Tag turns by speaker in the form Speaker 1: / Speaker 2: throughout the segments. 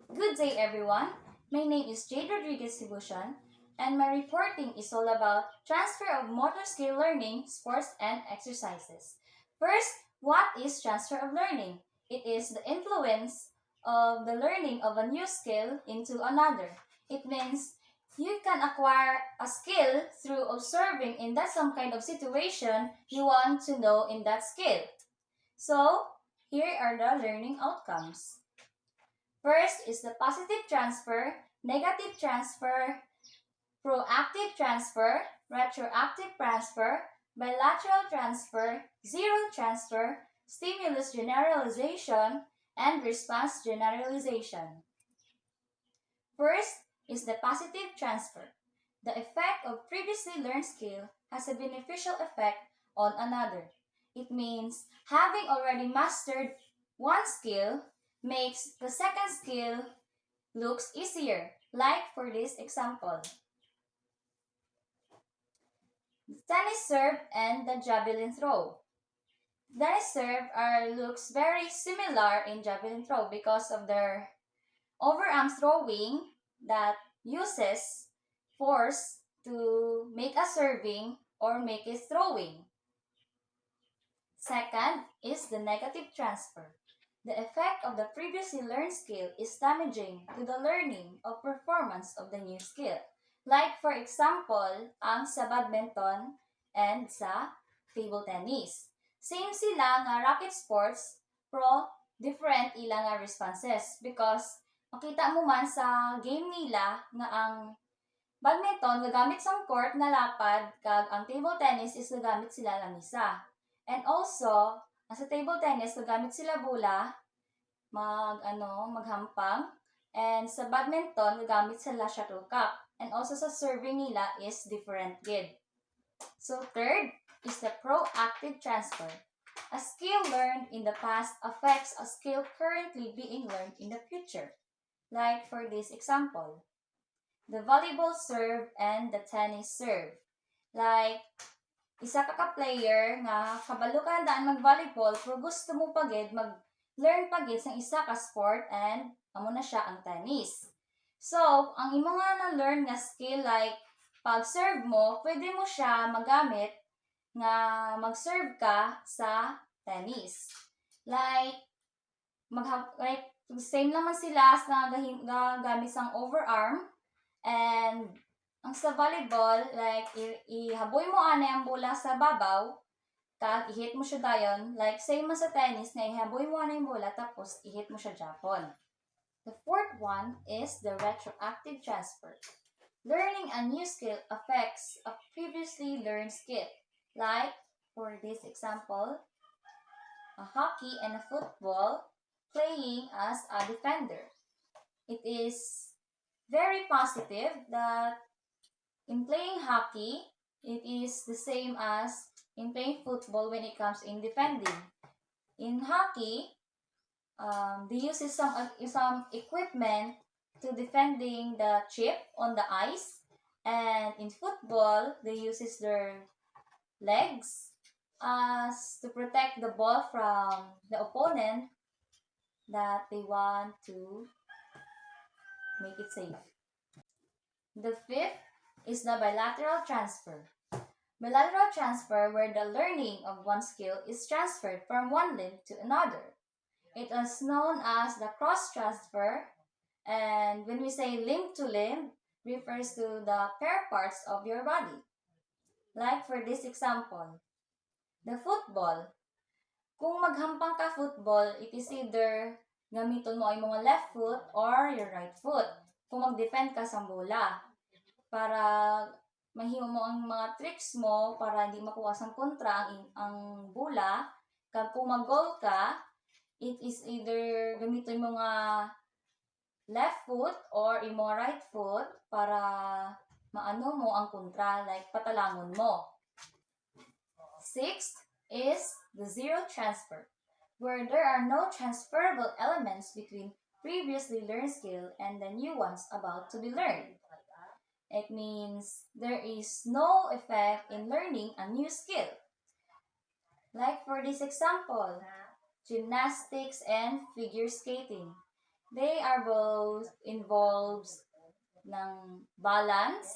Speaker 1: Good day, everyone. My name is Jhade Gebusion, and my reporting is all about transfer of motor skill learning, sports, and exercises. First, what is transfer of learning? It is the influence of the learning of a new skill into another. It means you can acquire a skill through observing in that some kind of situation you want to know in that skill. So, here are the learning outcomes. First is the positive transfer, negative transfer, proactive transfer, retroactive transfer, bilateral transfer, zero transfer, stimulus generalization, and response generalization. First is the positive transfer. The effect of previously learned skill has a beneficial effect on another. It means having already mastered one skill makes the second skill looks easier, like for this example. The tennis serve and the javelin throw. Tennis serve looks very similar in javelin throw because of their overarm throwing that uses force to make a serving or make a throwing. Second is the negative transfer. The effect of the previously learned skill is damaging to the learning or performance of the new skill. Like for example, ang sa badminton and sa table tennis. Same sila nga racket sports, pero different ilang nga responses because makita mo man sa game nila nga ang badminton gagamit sang court na lapad kag ang table tennis is gagamit sila lamisa. And also, sa table tennis gagamit sila bola maghampang. And sa badminton, gagamit sila shuttlecock. And also sa serving nila is different gid. So third is the proactive transfer. A skill learned in the past affects a skill currently being learned in the future. Like for this example, the volleyball serve and the tennis serve. Like, isa ka player nga kabalo ka daan mag-volleyball pero gusto mo pagid mag-learn pagid sa isa ka sport and amo na siya ang tennis. So, ang imo nga na-learn nga skill like pag-serve mo, pwede mo siya magamit nga mag-serve ka sa tennis. Like same naman sila sa gamit sang overarm and ang sa volleyball, like, ihaboy mo ang bola sa babaw, kag i-hit mo siya dayon. Like, same man sa tennis, nga ihaboy mo yung bola, tapos i-hit mo siya Japon. The fourth one is the retroactive transfer. Learning a new skill affects a previously learned skill. Like, for this example, a hockey and a football playing as a defender. It is very positive that in playing hockey, it is the same as in playing football when it comes in defending. In hockey, they use some equipment to defending the chip on the ice. And in football, they use their legs as to protect the ball from the opponent that they want to make it safe. The fifth is the bilateral transfer. Bilateral transfer where the learning of one skill is transferred from one limb to another. It is known as the cross transfer, and when we say limb to limb, refers to the pair parts of your body. Like for this example, the football. Kung maghampang ka football, it is either gamiton mo ay mga left foot or your right foot. Kung mag-defend ka sa bola, para mahimo mo ang mga tricks mo para hindi makuha sang kontra ang bola. Kag kung mag-goal ka, it is either gamitin mo nga left foot or imo right foot para maano mo ang kontra, like patalangon mo. Sixth is the zero transfer, where there are no transferable elements between previously learned skill and the new ones about to be learned. It means there is no effect in learning a new skill. Like for this example, gymnastics and figure skating. They are both involves ng balance,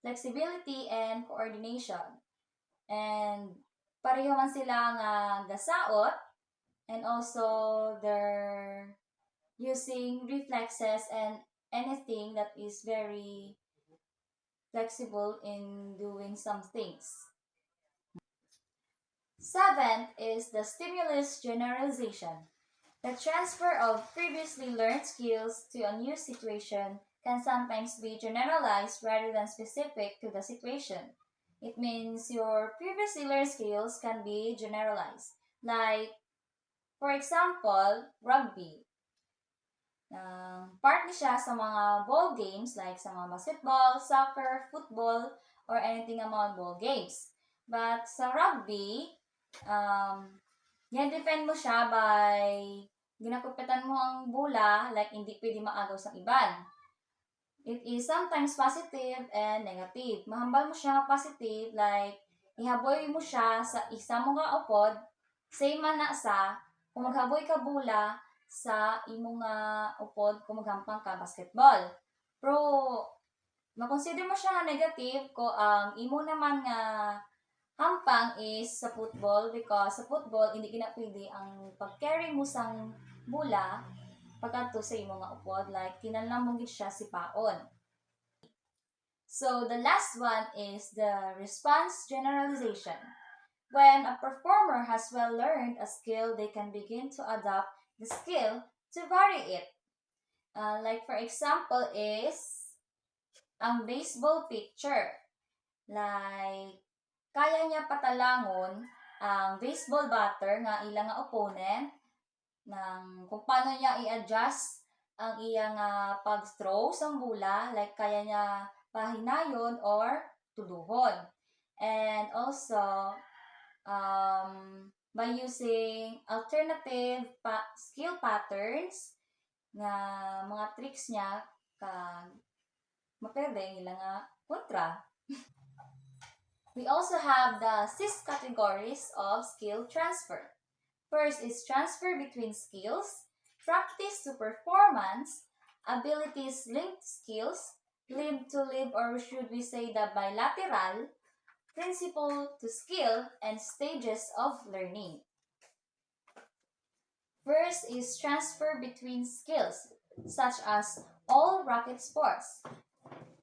Speaker 1: flexibility, and coordination. And pareho man sila nga gasaot, and also they're using reflexes and anything that is very flexible in doing some things. Seventh is the stimulus generalization. The transfer of previously learned skills to a new situation can sometimes be generalized rather than specific to the situation. It means your previously learned skills can be generalized. Like, for example, rugby. Part ni siya sa mga ball games like sa mga basketball, soccer, football, or anything nga mga ball games. But sa rugby, defend mo siya by ginakupitan mo ang bola like hindi pwede maagaw sa iban. It is sometimes positive and negative. Mahambal mo siya positive like ihaboy mo siya sa isa mo nga upod, same man na sa kung maghaboy ka bola sa imo nga upod kung maghampang ka basketball. Pero makonsider mo siya nga negative ko ang imo naman nga hampang is sa football because sa football hindi gina pwede ang pag-carry mo sang bola pagkanto sa imo nga upod like kinahanglan mo gid siya sipaon. So the last one is the response generalization. When a performer has well learned a skill, they can begin to adapt the skill to vary it. Like for example is ang baseball pitcher. Like kaya niya patalangon ang baseball batter nga ilang nga opponent ng kung paano niya i-adjust ang iyang pag-throw sa bola, like kaya niya pahinayon or tuluhon. And also, by using alternative skill patterns nga mga tricks niya kag mapwede ilang nga kontra. We also have the 6 categories of skill transfer. First is transfer between skills, practice to performance, abilities linked skills, live to live, or should we say the bilateral, principle to skill, and stages of learning. First is transfer between skills, such as all racket sports.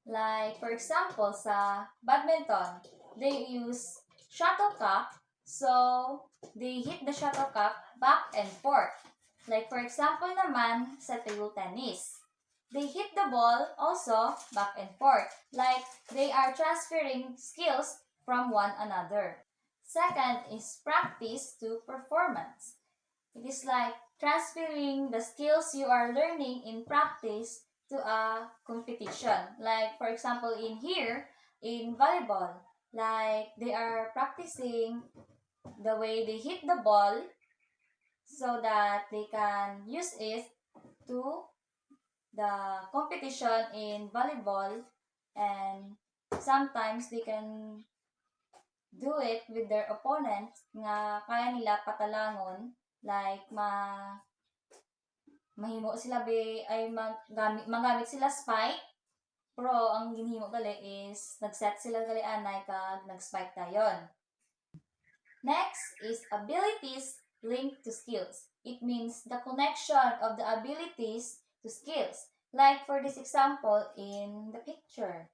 Speaker 1: Like, for example, sa badminton, they use shuttlecock, so they hit the shuttlecock back and forth. Like, for example naman, sa table tennis, they hit the ball also back and forth. Like, they are transferring skills from one another. Second is practice to performance. It is like transferring the skills you are learning in practice to a competition. Like, for example, in here, in volleyball, like they are practicing the way they hit the ball so that they can use it to the competition in volleyball, and sometimes they can do it with their opponent nga kaya nila patalangon like mahimo sila ay magamit sila spike, pero ang ginhimo gali is nagset sila gali anay kag nag-spike dayon. Next is abilities linked to skills. It means the connection of the abilities to skills. Like for this example in the picture,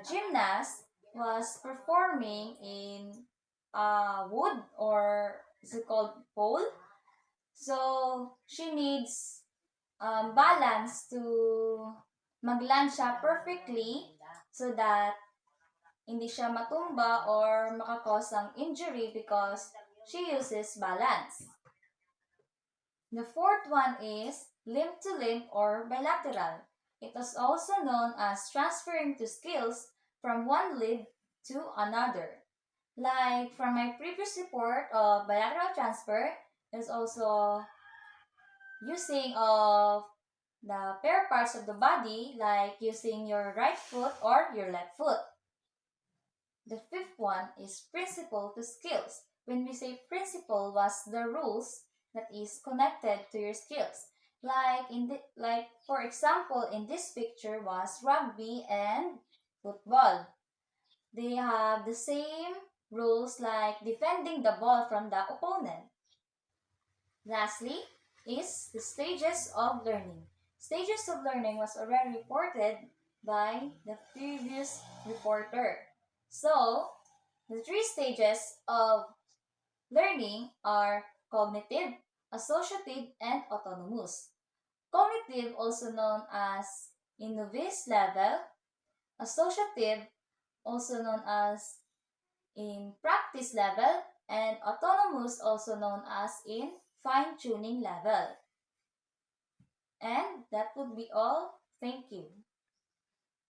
Speaker 1: gymnast was performing in wood, or is it called pole? So she needs balance to mag-land siya perfectly so that hindi siya matumba or makakause ng injury because she uses balance. The fourth one is limb to limb or bilateral. It is also known as transferring to skills from one limb to another. Like from my previous report of bilateral transfer, is also using of the pair parts of the body, like using your right foot or your left foot. The fifth one is principle to skills. When we say principle was the rules that is connected to your skills. Like for example, in this picture was rugby and football. They have the same rules like defending the ball from the opponent. Lastly is the stages of learning. Stages of learning was already reported by the previous reporter. So, the three stages of learning are cognitive, associative, and autonomous. Cognitive, also known as in novice level, associative, also known as in practice level, and autonomous, also known as in fine-tuning level. And that would be all. Thank you.